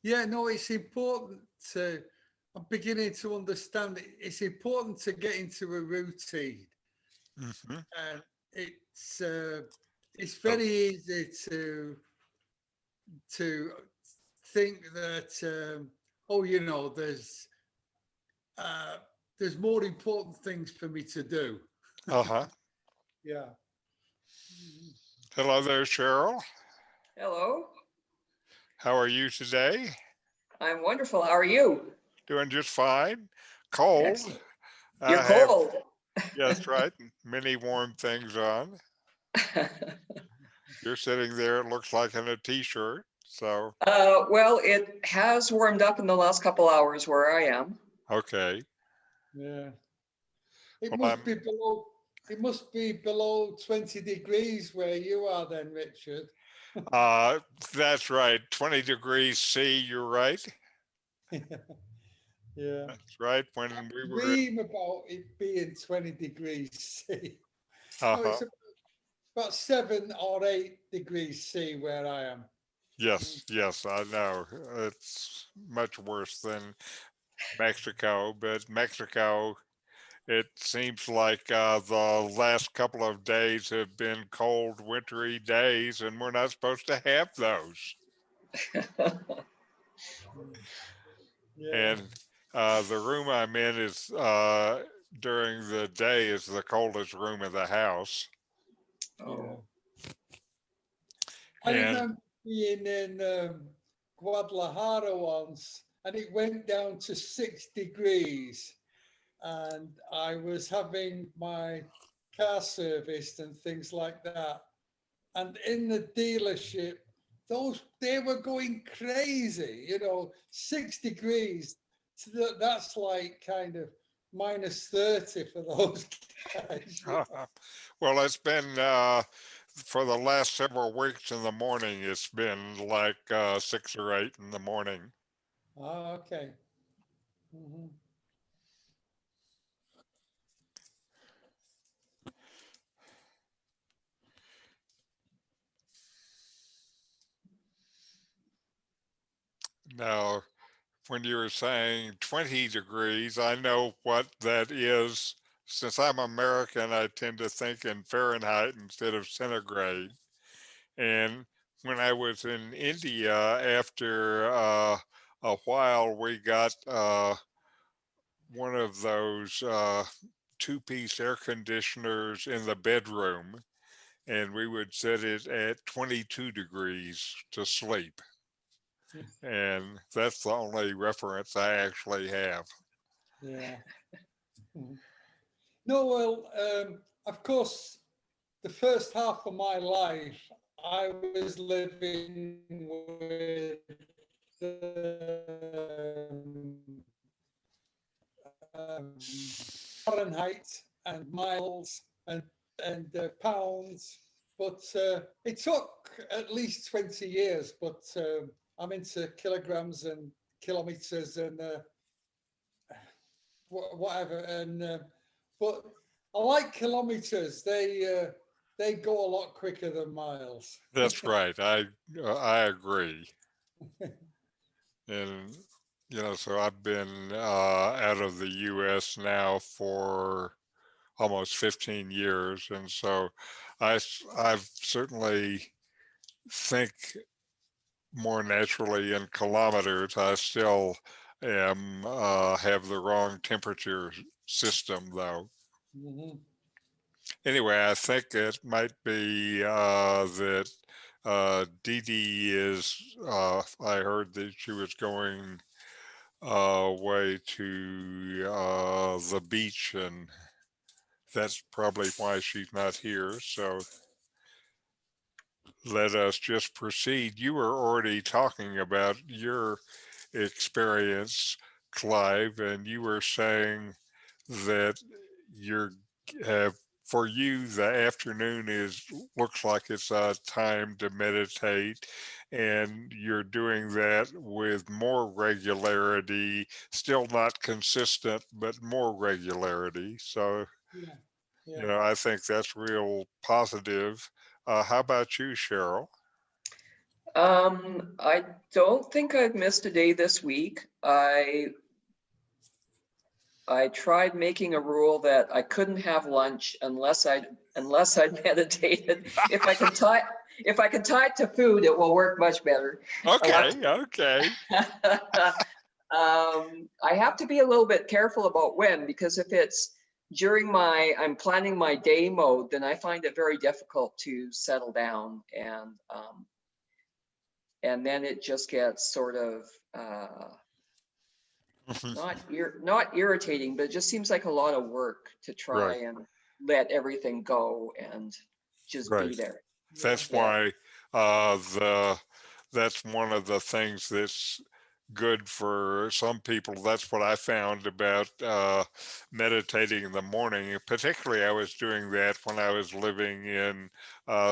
Yeah, no, it's important to, I'm beginning to understand it's important to get into a routine. Hmm. And it's Oh, very easy to think that, oh, uh, there's more important things for me to do. uh-huh. Yeah. Hello there, Cheryl. Hello. How are you today? I'm wonderful. How are you? Doing just fine. Cold. Excellent. You're I have, cold. yeah, that's right, many warm things on. You're sitting there, it looks like in a t-shirt. So, Well, it has warmed up in the last couple hours where I am. okay. Yeah. It Well, must be below, it must be below 20 degrees where you are then, Richard. uh, that's right. 20 degrees C, you're right. Yeah. That's right. When we were, Dream about it being 20 degrees C. No, uh-huh. it's about 7 or 8 degrees C where I am. Yes, yes, I know. It's much worse than Mexico, but Mexico, it seems like the last couple of days have been cold, wintry days, and we're not supposed to have those. Yeah. And the room I'm in is during the day is the coldest room in the house. Yeah. Oh, I And remember being in Guadalajara once and it went down to 6 degrees. And I was having my car serviced and things like that. And in the dealership, those they were going crazy, 6 degrees. That's like kind of minus 30 for those guys. well, it's been for the last several weeks in the morning, it's been like 6 or 8 in the morning. Ah, okay. Mhm. Now, when you were saying 20 degrees, I know what that is. Since I'm American, I tend to think in Fahrenheit instead of centigrade. And when I was in India, after a while, we got one of those two-piece air conditioners in the bedroom, and we would set it at 22 degrees to sleep. And that's the only reference I actually have. Yeah. Mhm. No, well, of course, the first half of my life, I was living with Fahrenheit and miles and pounds. But it took at least 20 years. But I'm into kilograms and kilometers and whatever. And but I like kilometers. They go a lot quicker than miles. That's right. I agree. And so I've been out of the U.S. now for almost 15 years, and so I've certainly think more naturally in kilometers. I still am have the wrong temperature system though. Mhm. Anyway, I think it might be that Dee Dee is. I heard that she was going way to the beach, and that's probably why she's not here. So let us just proceed. You were already talking about your experience, Clive, and you were saying that you're have for you the afternoon is looks like it's a time to meditate, and you're doing that with more regularity, still not consistent but more regularity. So Yeah, yeah. I think that's real positive. How about you, Cheryl? I don't think I've missed a day this week. I tried making a rule that I couldn't have lunch unless I'd meditated. If I can tie it to food, it will work much better. Okay, okay. I have to be a little bit careful about when, because if it's during I'm planning my day mode, then I find it very difficult to settle down, and then it just gets sort of not irritating, but it just seems like a lot of work to try Right, and let everything go and just be right. there. That's Yeah, why that's one of the things that's good for some people. That's what I found about meditating in the morning. Particularly, I was doing that when I was living in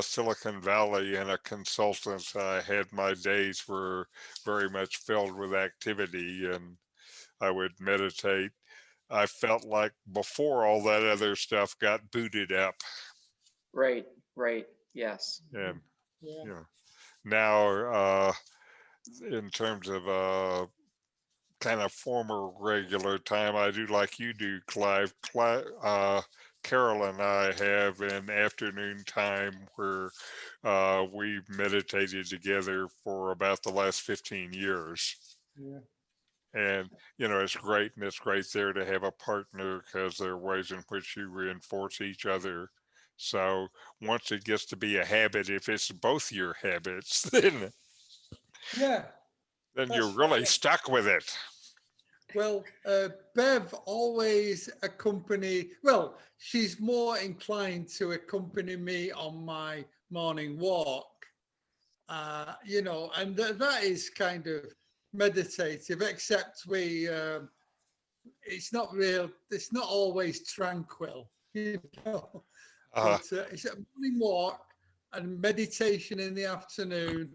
Silicon Valley in a consultant. I had my days were very much filled with activity, and I would meditate. I felt like before all that other stuff got booted up, right, yes. and Yeah. you know now in terms of kind of former regular time, I do like you do, Clive. Carol and I have an afternoon time where we've meditated together for about the last 15 years. Yeah. And, you know, it's great, and it's great there to have a partner because there are ways in which you reinforce each other. So once it gets to be a habit, if it's both your habits, Yeah. then you're That's really right. stuck with it. Well, Bev always well, she's more inclined to accompany me on my morning walk, and that is kind of meditative, except it's not always tranquil, Uh, but it's a morning walk and meditation in the afternoon,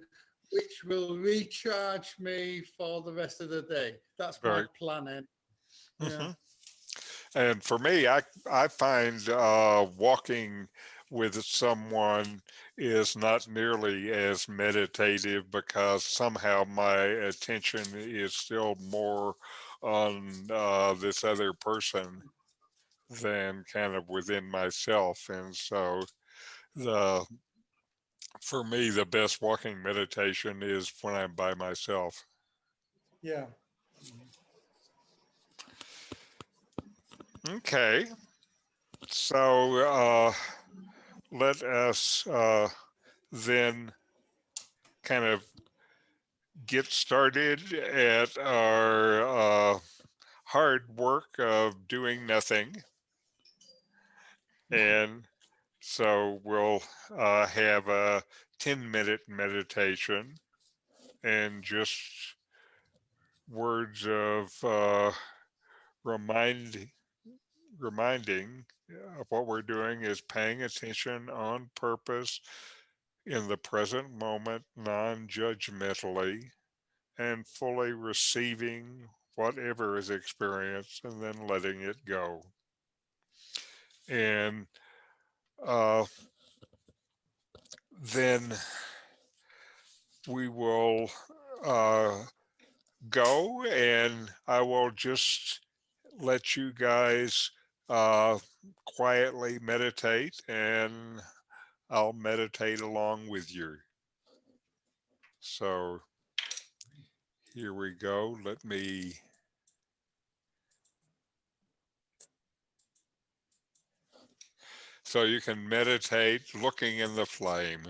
which will recharge me for the rest of the day. That's my very. planning. Yeah. hmm And for me, I find walking with someone is not nearly as meditative because somehow my attention is still more on this other person than kind of within myself. And so the for me, the best walking meditation is when I'm by myself. Yeah. Okay, so let us then kind of get started at our hard work of doing nothing. And so we'll have a 10-minute meditation and just words of remind reminding of what we're doing is paying attention on purpose in the present moment, non-judgmentally, and fully receiving whatever is experienced and then letting it go. And uh, then we will go and I will just let you guys uh, quietly meditate and I'll meditate along with you. So here we go. Let me. So you can meditate looking in the flame.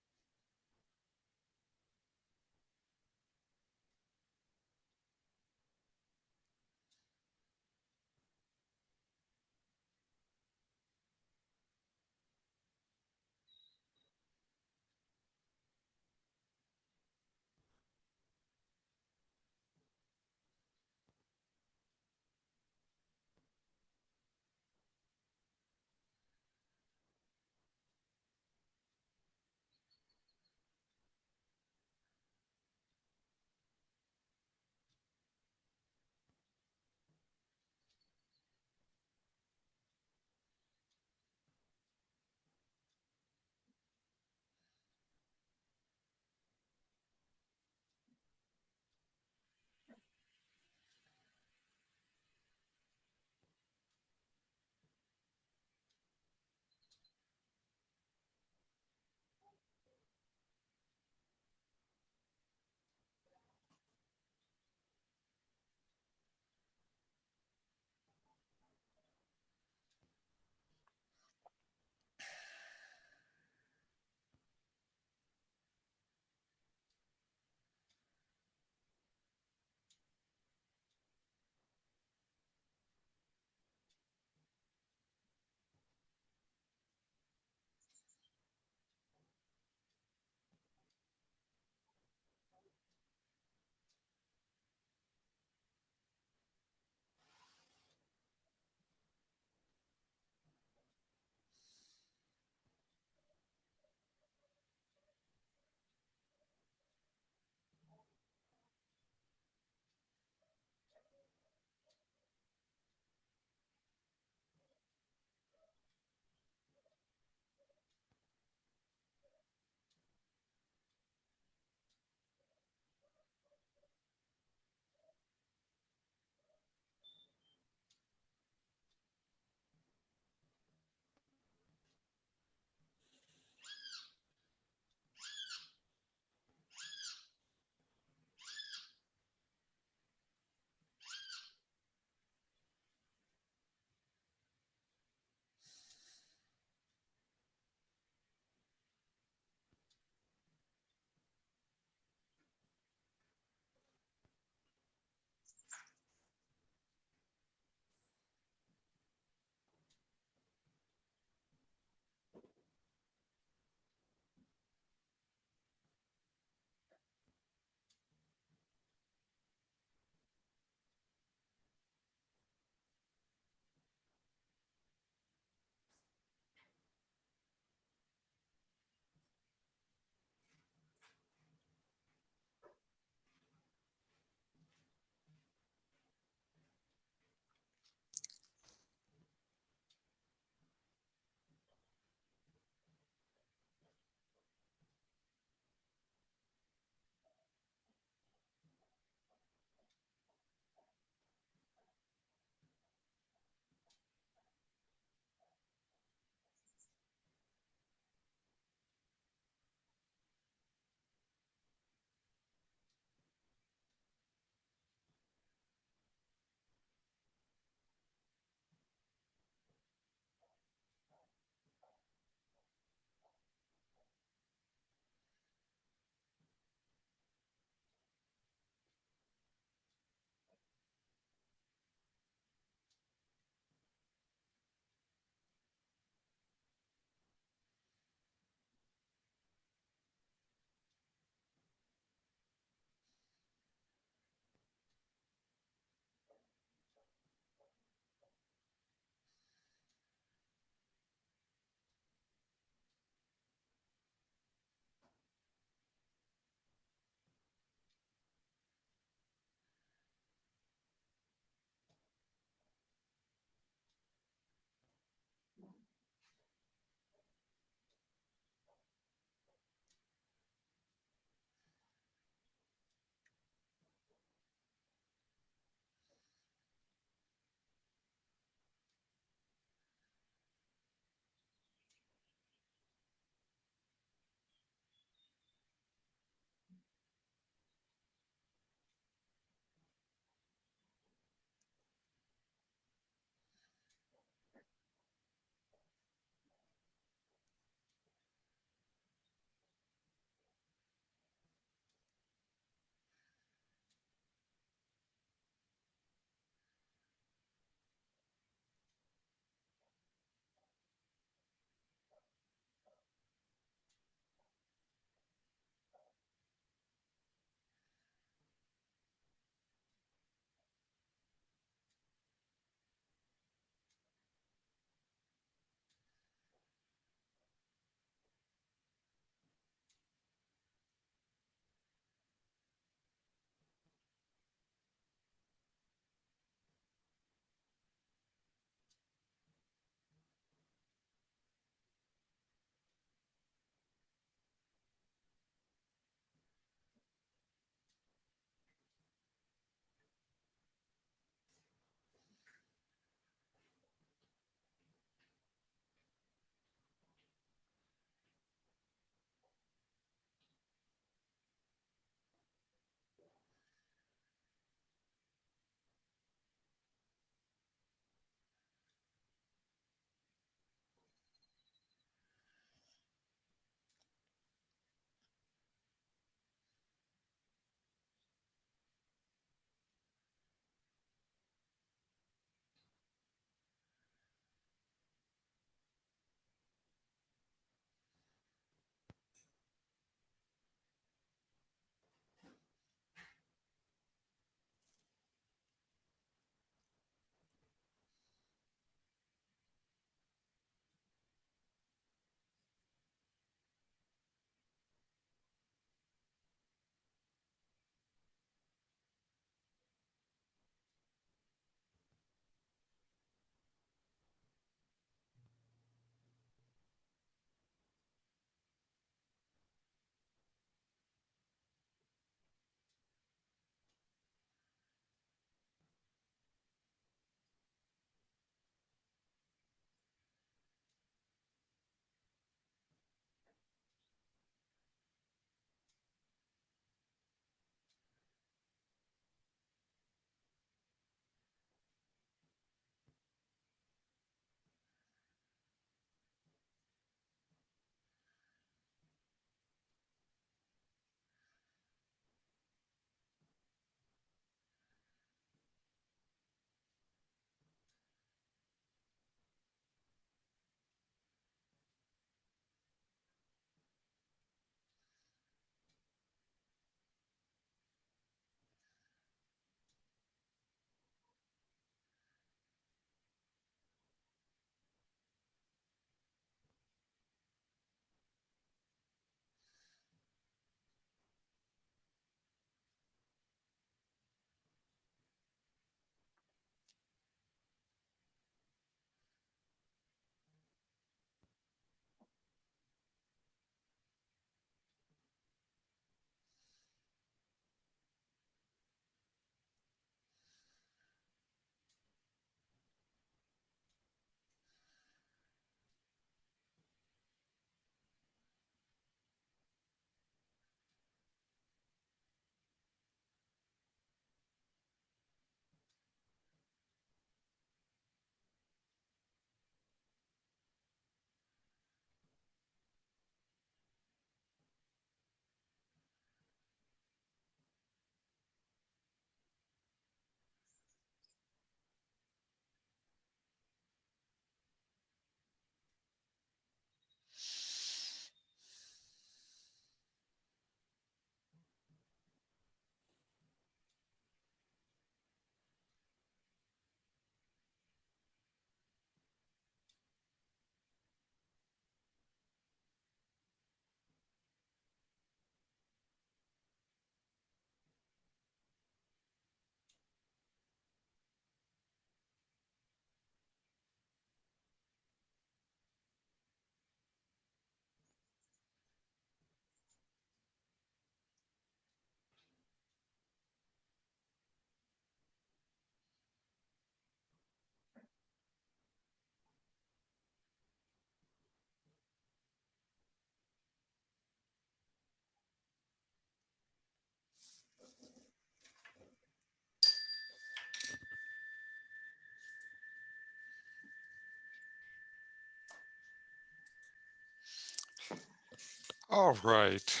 All right.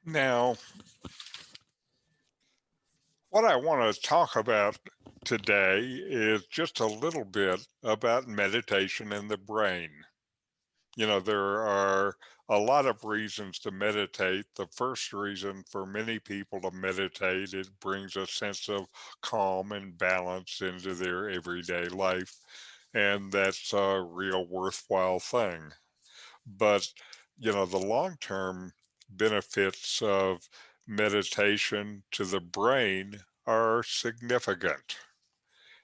Now, what I want to talk about today is just a little bit about meditation and the brain. You know, there are a lot of reasons to meditate. The first reason for many people to meditate, it brings a sense of calm and balance into their everyday life. And that's a real worthwhile thing. But, you know, the long-term benefits of meditation to the brain are significant.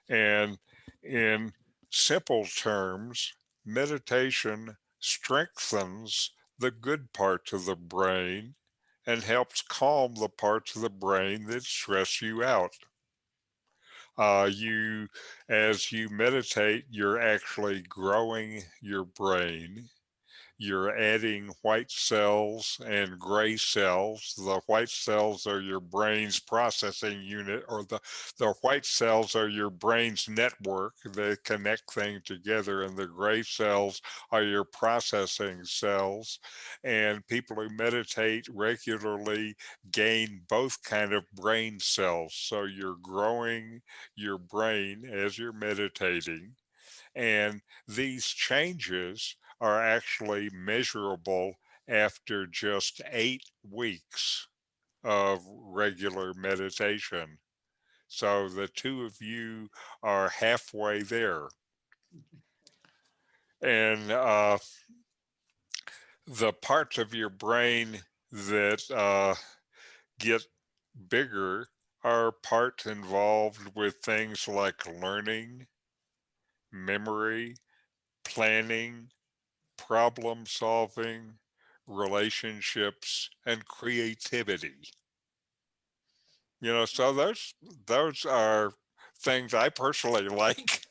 And in simple terms, meditation strengthens the good parts of the brain and helps calm the parts of the brain that stress you out. You, as you meditate, you're actually growing your brain. You're adding white cells and gray cells. The white cells are your brain's processing unit, or the white cells are your brain's network. They connect things together, and the gray cells are your processing cells. And people who meditate regularly gain both kind of brain cells. So you're growing your brain as you're meditating. And these changes are actually measurable after just 8 weeks of regular meditation. So the two of you are halfway there. And the parts of your brain that get bigger are parts involved with things like learning, memory, planning, problem solving, relationships, and creativity. You know, so those are things I personally like.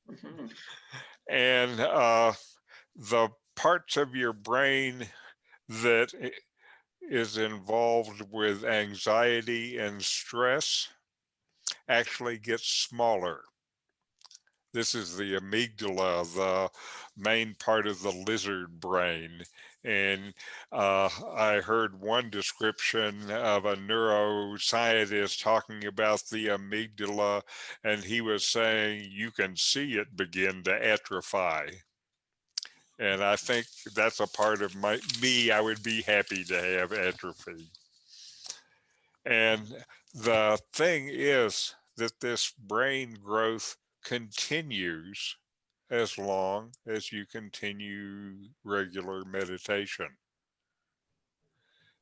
Mhm. And the parts of your brain that is involved with anxiety and stress actually gets smaller. This is the amygdala, the main part of the lizard brain. And I heard one description of a neuroscientist talking about the amygdala, and he was saying you can see it begin to atrophy. And I think that's a part of me. I would be happy to have atrophy. And the thing is that this brain growth continues as long as you continue regular meditation.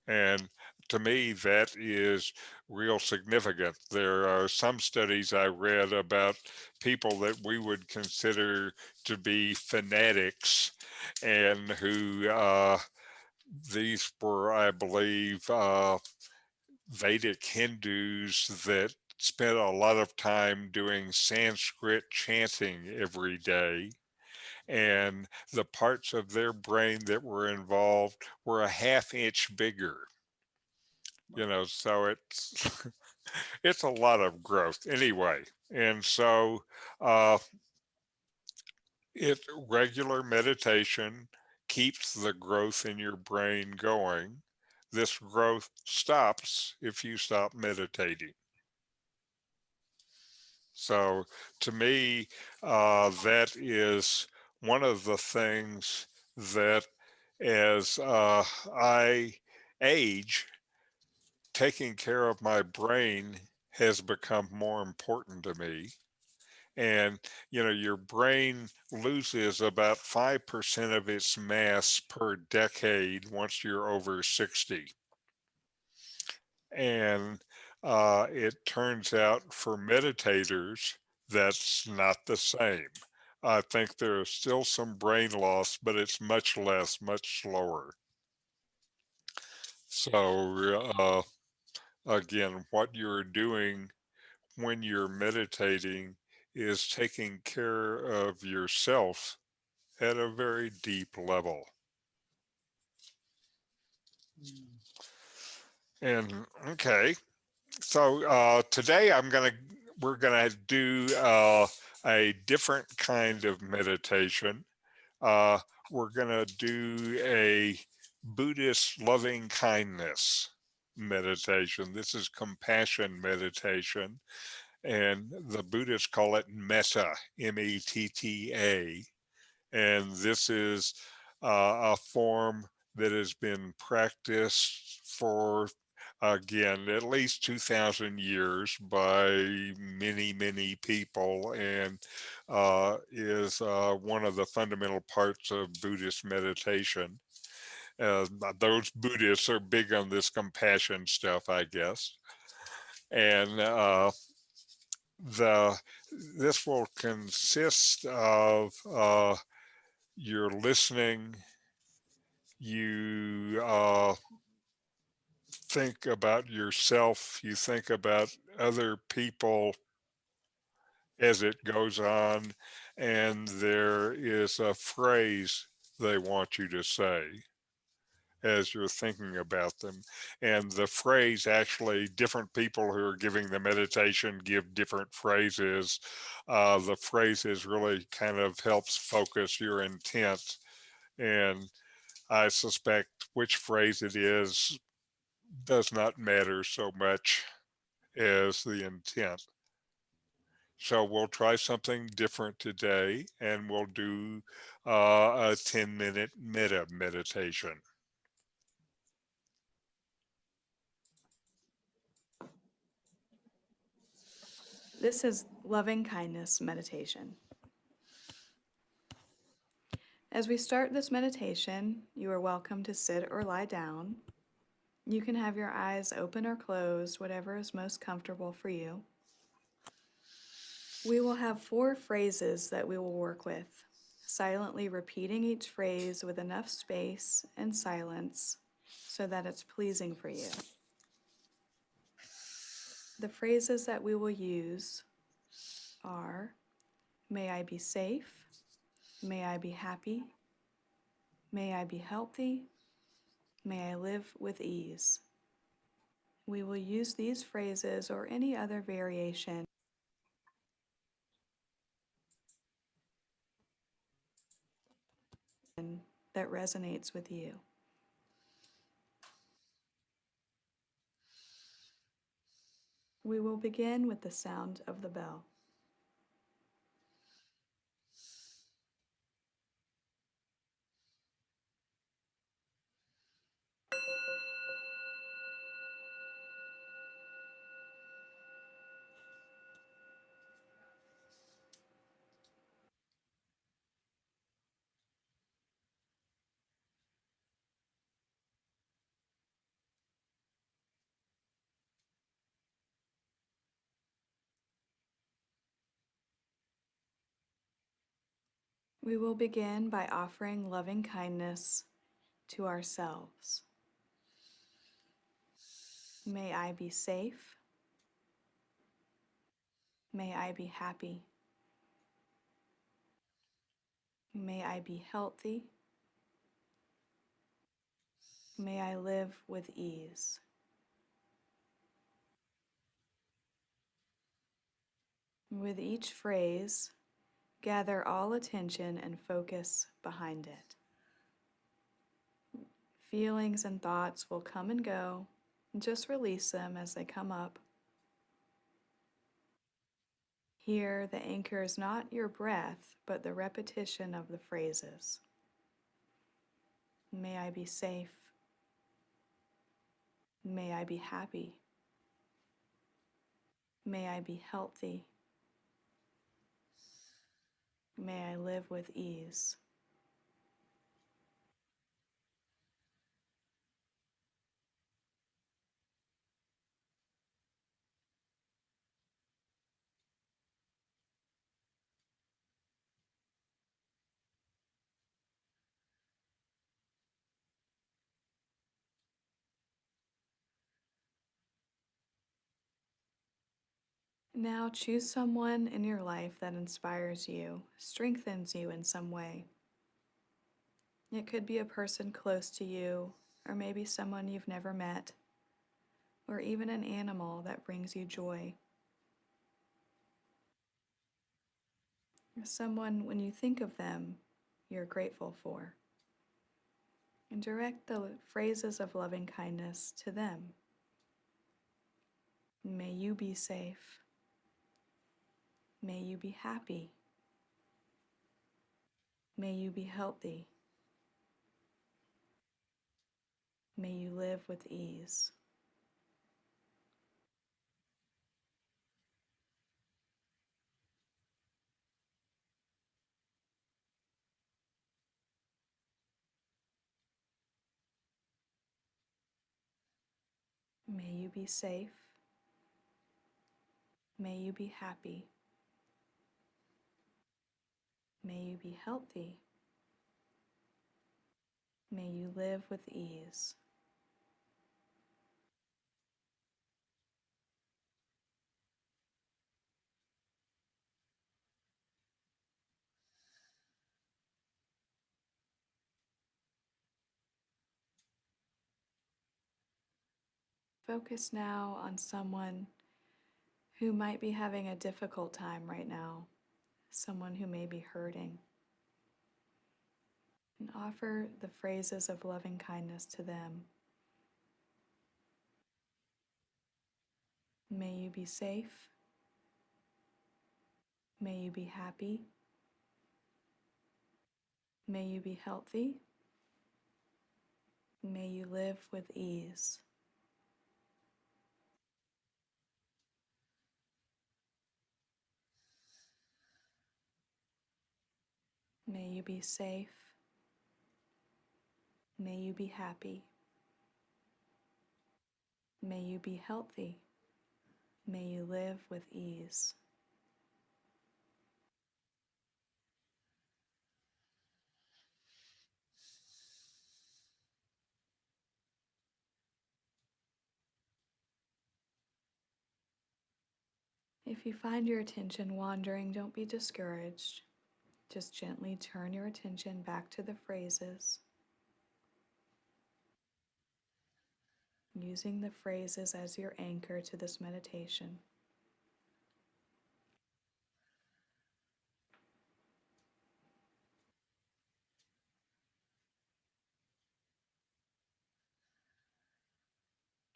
And to me, that is real significant. There are some studies I read about people that we would consider to be fanatics and who these were, I believe, Vedic Hindus that spent a lot of time doing Sanskrit chanting every day. And the parts of their brain that were involved were a half-inch bigger. You know, so it's it's a lot of growth anyway. And so uh, it regular meditation keeps the growth in your brain going. This growth stops if you stop meditating. So to me, that is one of the things that as I age, taking care of my brain has become more important to me. And, you know, your brain loses about 5% of its mass per decade once you're over 60. And it turns out for meditators, that's not the same. I think there is still some brain loss, but it's much less, much slower. So, again, what you're doing when you're meditating is taking care of yourself at a very deep level. And okay, so today we're gonna do a different kind of meditation. Uh, we're going to do a Buddhist loving kindness meditation. This is compassion meditation, and the Buddhists call it metta, M-E-T-T-A. And this is a form that has been practiced for, again, at least 2,000 years by many, many people, and is one of the fundamental parts of Buddhist meditation. Those Buddhists are big on this compassion stuff, I guess. And the this will consist of you're listening, you think about yourself, you think about other people as it goes on, and there is a phrase they want you to say as you're thinking about them. And the phrase, actually, different people who are giving the meditation give different phrases. The phrases really kind of helps focus your intent. And I suspect which phrase it is does not matter so much as the intent. So we'll try something different today, and we'll do a 10-minute metta meditation. This is loving kindness meditation. As we start this meditation, you are welcome to sit or lie down. You can have your eyes open or closed, whatever is most comfortable for you. We will have 4 phrases that we will work with, silently repeating each phrase with enough space and silence so that it's pleasing for you. The phrases that we will use are, may I be safe, may I be happy, may I be healthy, may I live with ease. We will use these phrases or any other variation that resonates with you. We will begin with the sound of the bell. We will begin by offering loving kindness to ourselves. May I be safe. May I be happy. May I be healthy. May I live with ease. With each phrase, gather all attention and focus behind it. Feelings and thoughts will come and go. Just release them as they come up. Here, the anchor is not your breath, but the repetition of the phrases. May I be safe. May I be happy. May I be healthy. May I live with ease. Now choose someone in your life that inspires you, strengthens you in some way. It could be a person close to you, or maybe someone you've never met, or even an animal that brings you joy. Someone, when you think of them, you're grateful for. And direct the phrases of loving kindness to them. May you be safe. May you be happy. May you be healthy. May you live with ease. May you be safe. May you be happy. May you be healthy. May you live with ease. Focus now on someone who might be having a difficult time right now, someone who may be hurting, and offer the phrases of loving kindness to them. May you be safe. May you be happy. May you be healthy. May you live with ease. May you be safe. May you be happy. May you be healthy. May you live with ease. If you find your attention wandering, don't be discouraged. Just gently turn your attention back to the phrases, using the phrases as your anchor to this meditation.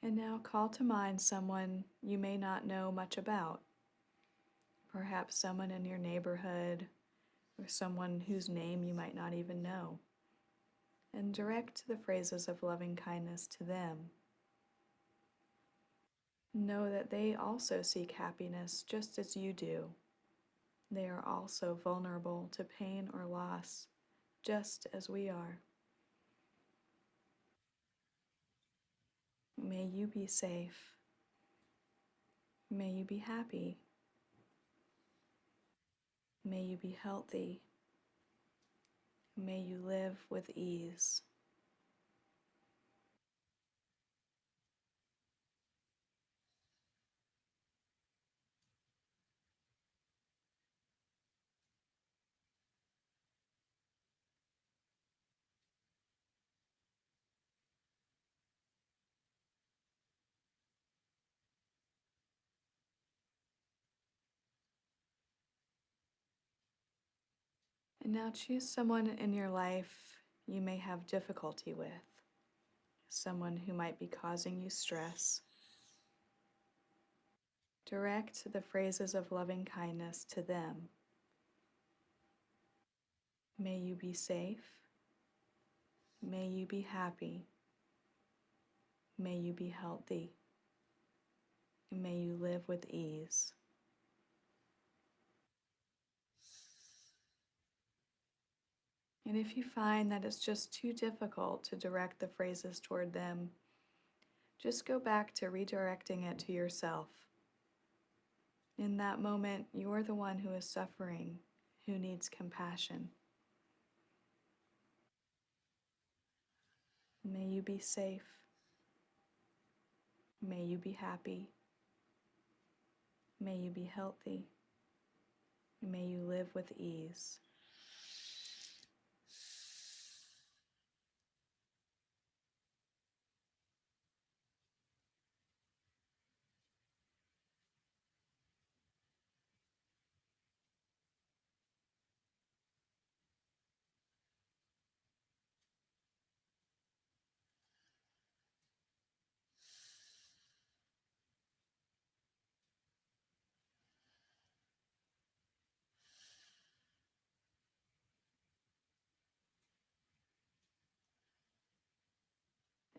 And now call to mind someone you may not know much about. Perhaps someone in your neighborhood or someone whose name you might not even know. And direct the phrases of loving kindness to them. Know that they also seek happiness just as you do. They are also vulnerable to pain or loss, just as we are. May you be safe. May you be happy. May you be healthy. May you live with ease. And now choose someone in your life you may have difficulty with, someone who might be causing you stress. Direct the phrases of loving kindness to them. May you be safe. May you be happy. May you be healthy. And may you live with ease. And if you find that it's just too difficult to direct the phrases toward them, just go back to redirecting it to yourself. In that moment, you're the one who is suffering, who needs compassion. May you be safe. May you be happy. May you be healthy. May you live with ease.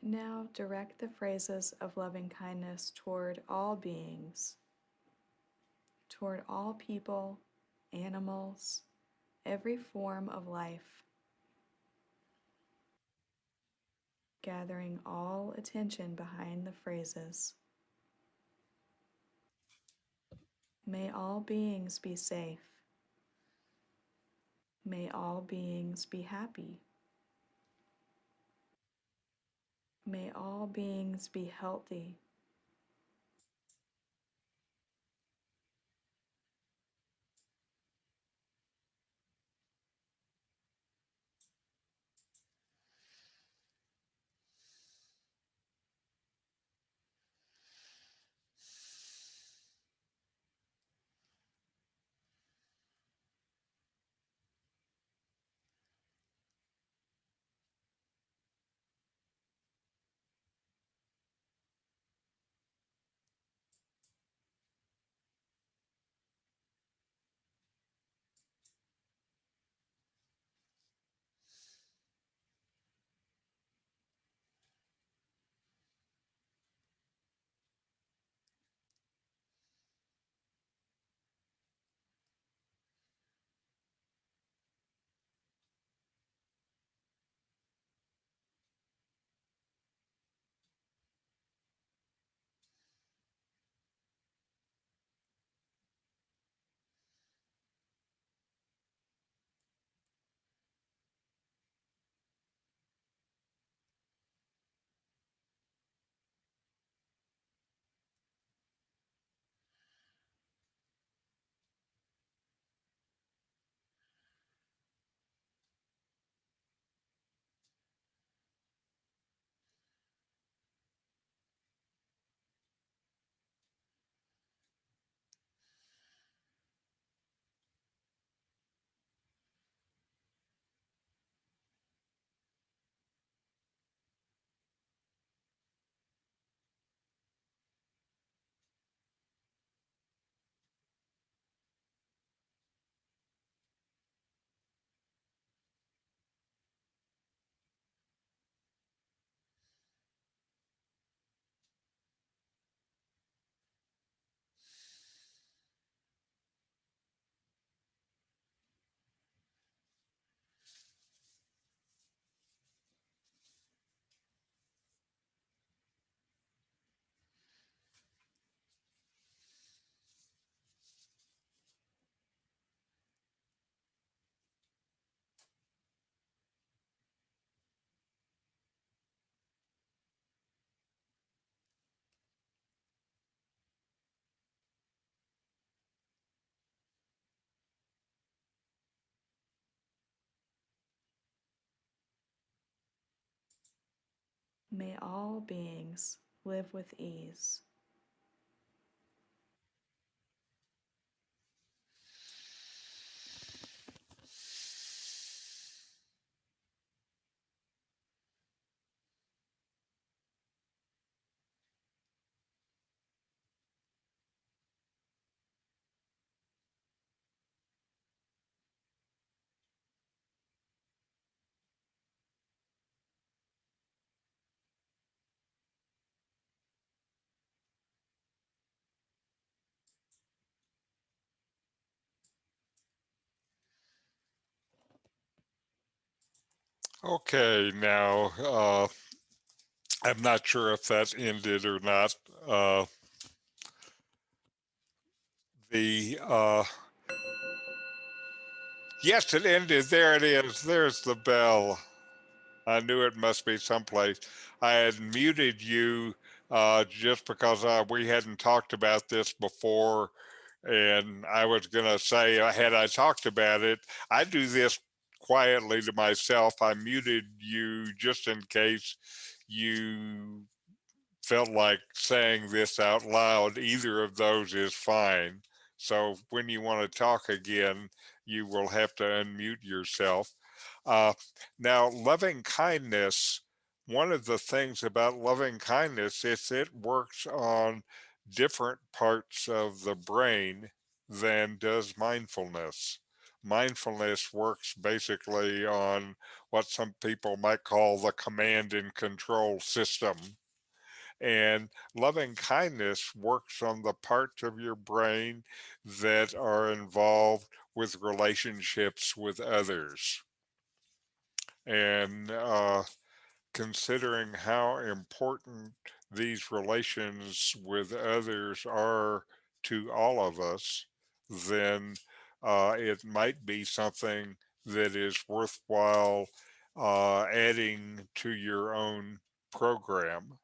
Now direct the phrases of loving kindness toward all beings, toward all people, animals, every form of life, gathering all attention behind the phrases. May all beings be safe. May all beings be happy. May all beings be healthy. May all beings live with ease. Okay, now I'm not sure if that ended or not. The Yes, it ended. There it is. There's the bell. I knew it must be someplace. I had muted you just because we hadn't talked about this before. And I was going to say, had I talked about it, I do this quietly to myself. I muted you just in case you felt like saying this out loud. Either of those is fine. So when you want to talk again, you will have to unmute yourself. Uh, Now, loving kindness, one of the things about loving kindness is it works on different parts of the brain than does mindfulness. mindfulness works basically on what some people might call the command and control system. And loving kindness works on the parts of your brain that are involved with relationships with others. And considering how important these relations with others are to all of us, then it might be something that is worthwhile adding to your own program.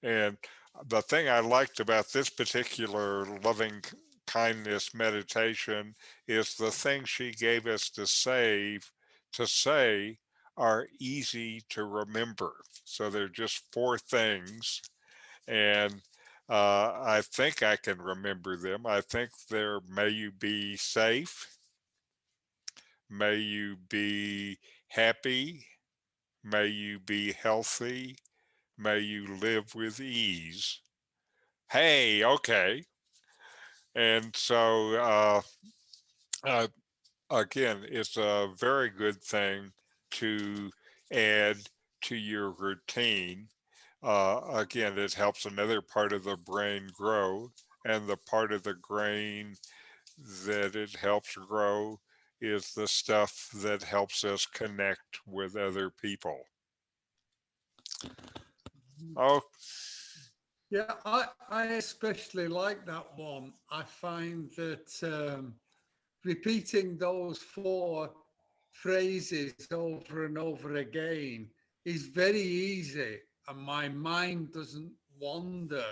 And the thing I liked about this particular loving kindness meditation is the things she gave us to say are easy to remember. So they're just four things, and I think I can remember them. I think they're: may you be safe, may you be happy, may you be healthy, may you live with ease. Hey, okay. And so, uh, again, it's a very good thing to add to your routine. Again, it helps another part of the brain grow, and the part of the brain that it helps grow is the stuff that helps us connect with other people. Oh, Yeah, I especially like that one. I find that repeating those four phrases over and over again is very easy, and my mind doesn't wander.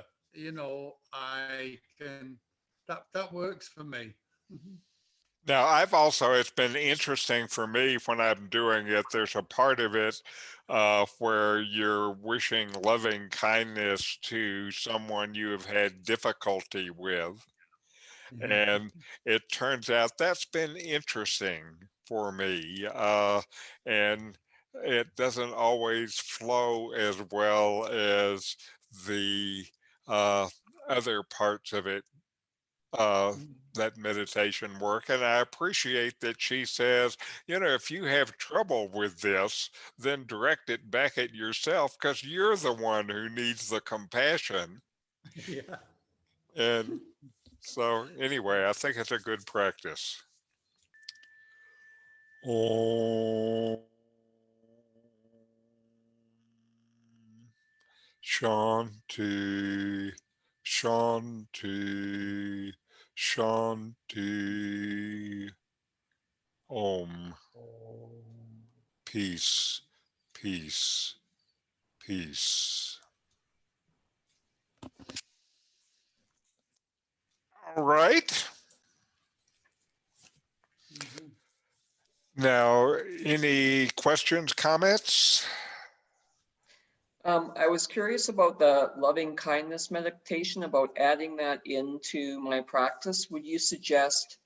I can, that works for me. Mhm. now, it's been interesting for me when I'm doing it. There's a part of it where you're wishing loving kindness to someone you have had difficulty with. Mhm. And it turns out that's been interesting for me. And it doesn't always flow as well as the uh, other parts of it, uh, that meditation work. And I appreciate that she says, if you have trouble with this, then direct it back at yourself, because you're the one who needs the compassion. Yeah. And so, anyway, I think it's a good practice. Om Shanti, Shanti, Shanti. Om. Peace, peace, peace. All right. Mhm. Now, any questions, comments? I was curious about the loving kindness meditation, about adding that into my practice. Would you suggest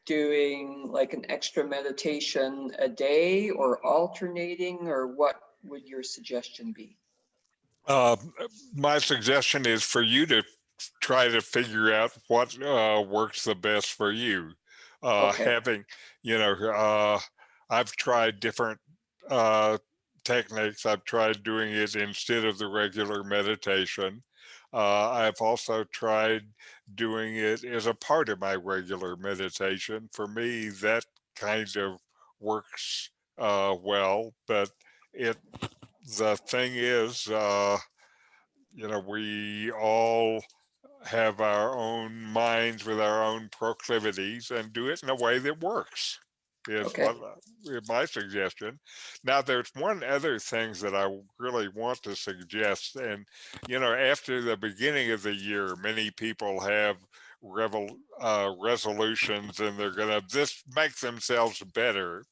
doing like an extra meditation a day or alternating, or what would your suggestion be? Uh, my suggestion is for you to try to figure out what works the best for you. Okay, Having, you know, uh, I've tried different uh, techniques. I've tried doing it instead of the regular meditation. I've also tried doing it as a part of my regular meditation. For me, that kind of works well, but it the thing is, we all have our own minds with our own proclivities and do it in a way that works. Is okay, what my suggestion. Now, there's one other thing that I really want to suggest, and after the beginning of the year, many people have resolutions, and they're going to just make themselves better.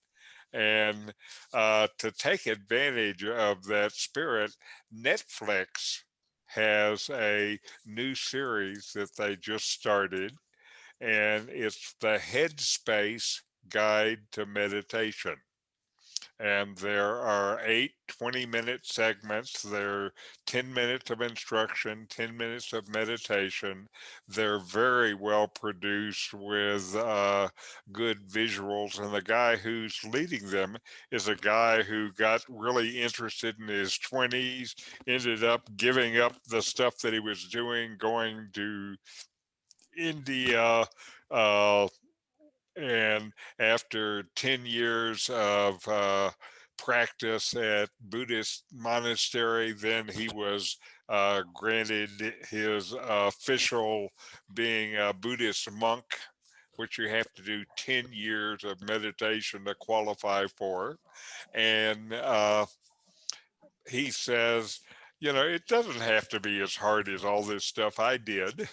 And to take advantage of that spirit, Netflix has a new series that they just started, and it's the Headspace Guide to Meditation. And there are 8 20-minute segments. There are 10 minutes of instruction, 10 minutes of meditation. They're very well produced with good visuals. And the guy who's leading them is a guy who got really interested in his 20s, ended up giving up the stuff that he was doing, going to India, and after 10 years of practice at Buddhist monastery, then he was granted his official being a Buddhist monk, which you have to do 10 years of meditation to qualify for. And he says, you know, it doesn't have to be as hard as all this stuff I did.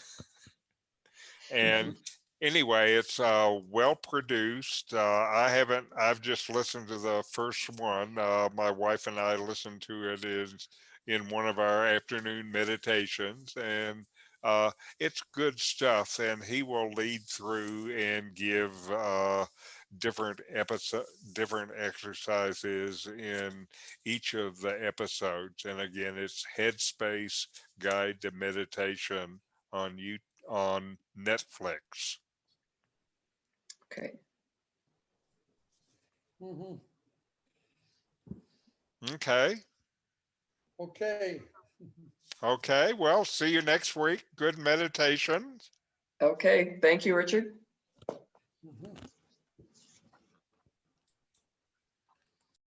And anyway, it's well produced. I've just listened to the first one. My wife and I listened to it in one of our afternoon meditations, and it's good stuff. And he will lead through and give different exercises in each of the episodes. And again, it's Headspace Guide to Meditation on on Netflix. Okay. Mhm. Okay. Okay. Okay. Well, see you next week. Good meditation. Okay. Thank you, Richard. Mhm.